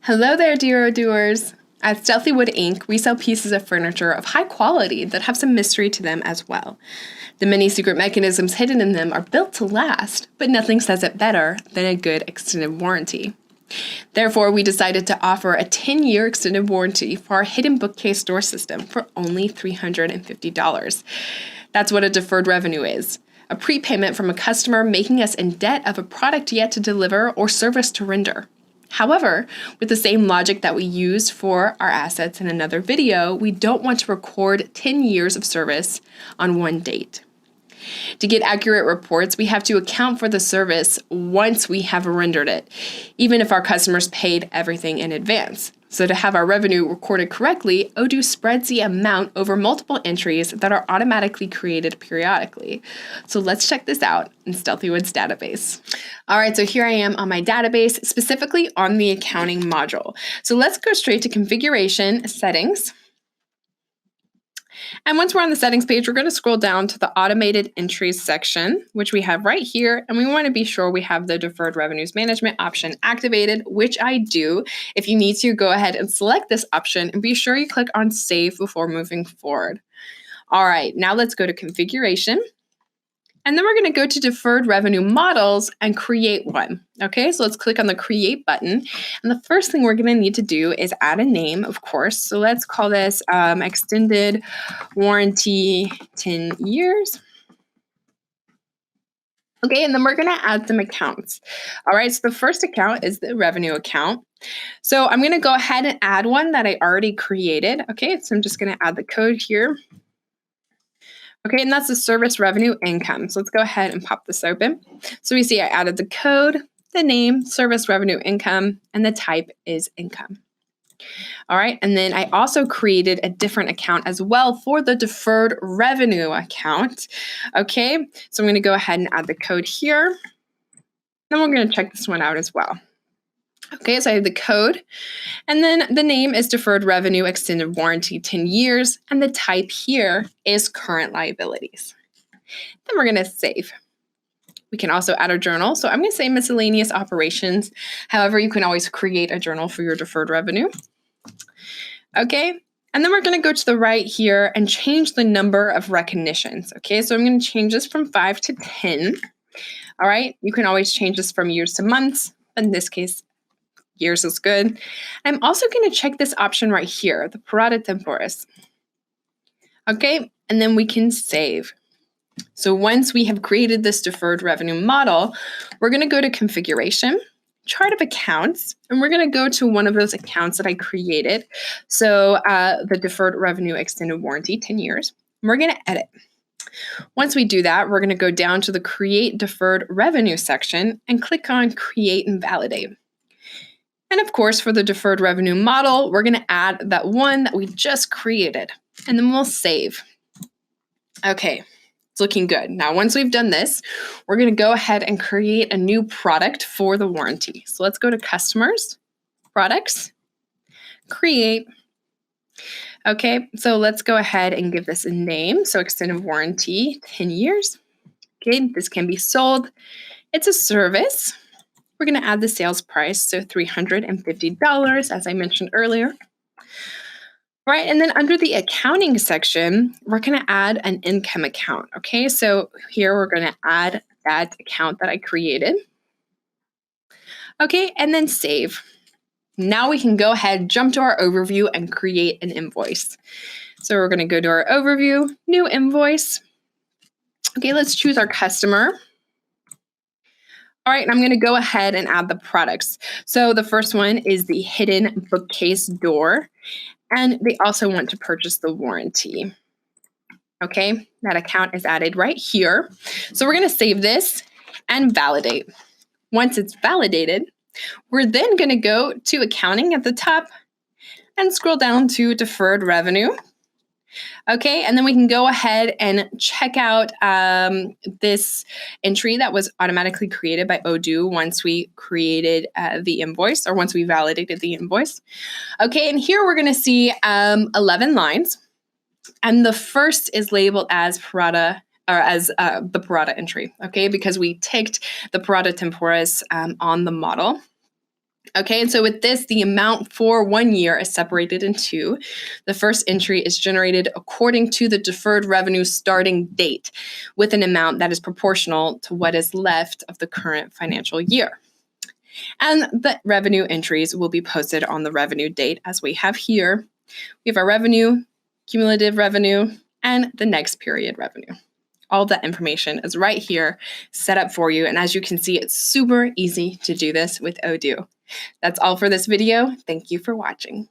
Hello there, dear Odooers. At Stealthywood Inc., we sell pieces of furniture of high quality that have some mystery to them as well. The many secret mechanisms hidden in them are built to last, but nothing says it better than a good extended warranty. Therefore, we decided to offer a 10-year extended warranty for our hidden bookcase door system for only $350. That's what a deferred revenue is. A prepayment from a customer making us in debt of a product yet to deliver or service to render. However, with the same logic that we used for our assets in another video, we don't want to record 10 years of service on one date. To get accurate reports, we have to account for the service once we have rendered it, even if our customers paid everything in advance. So to have our revenue recorded correctly, Odoo spreads the amount over multiple entries that are automatically created periodically. So let's check this out in Stealthywood's database. All right, so here I am on my database, specifically on the accounting module. So let's go straight to configuration settings. And once we're on the settings page, we're going to scroll down to the automated entries section, which we have right here. And we want to be sure we have the deferred revenues management option activated, which I do. If you need to, go ahead and select this option and be sure you click on save before moving forward. All right, now let's go to configuration. And then we're going to go to deferred revenue models and create one. Okay, so let's click on the create button. And the first thing we're going to need to do is add a name, of course. So let's call this extended warranty 10 years. Okay, and then we're going to add some accounts. All right, so the first account is the revenue account. So I'm going to go ahead and add one that I already created. Okay, so I'm just going to add the code here. Okay, and that's the service revenue income. So let's go ahead and pop this open. So we see I added the code, the name, service revenue income, and the type is income. All right, and then I also created a different account as well for the deferred revenue account. Okay, so I'm going to go ahead and add the code here. Then we're going to check this one out as well. Okay, so I have the code, and then the name is Deferred Revenue Extended Warranty 10 years, and the type here is Current Liabilities. Then we're going to save. We can also add a journal, so I'm going to say Miscellaneous Operations. However, you can always create a journal for your deferred revenue. Okay, and then we're going to go to the right here and change the number of recognitions. Okay, so I'm going to change this from 5 to 10. All right, you can always change this from years to months. In this case, years is good. I'm also going to check this option right here, the parata temporis. Okay, and then we can save. So once we have created this deferred revenue model, we're going to go to configuration, chart of accounts, and we're going to go to one of those accounts that I created. So the deferred revenue extended warranty, 10 years. We're going to edit. Once we do that, we're going to go down to the create deferred revenue section and click on create and validate. And of course, for the deferred revenue model, we're going to add that one that we just created, and then we'll save. Okay, it's looking good. Now, once we've done this, we're going to go ahead and create a new product for the warranty. So let's go to Customers, Products, Create. Okay, so let's go ahead and give this a name. So extended warranty, 10 years. Okay, this can be sold. It's a service. We're going to add the sales price, so $350, as I mentioned earlier. All right, and then under the accounting section, we're going to add an income account. Okay, so here we're going to add that account that I created. Okay, and then save. Now we can go ahead, jump to our overview, and create an invoice. So we're going to go to our overview, new invoice. Okay, let's choose our customer. All right, and I'm going to go ahead and add the products. So the first one is the hidden bookcase door, and they also want to purchase the warranty. Okay, that account is added right here. So we're going to save this and validate. Once it's validated, we're then going to go to accounting at the top and scroll down to deferred revenue. Okay, and then we can go ahead and check out this entry that was automatically created by Odoo once we created the invoice, or once we validated the invoice. Okay, and here we're going to see 11 lines, and the first is labeled as parata, or as the parata entry. Okay, because we ticked the parata temporis on the model. Okay, and so with this, the amount for 1 year is separated in two. The first entry is generated according to the deferred revenue starting date with an amount that is proportional to what is left of the current financial year. And the revenue entries will be posted on the revenue date as we have here. We have our revenue, cumulative revenue, and the next period revenue. All of that information is right here set up for you. And as you can see, it's super easy to do this with Odoo. That's all for this video. Thank you for watching.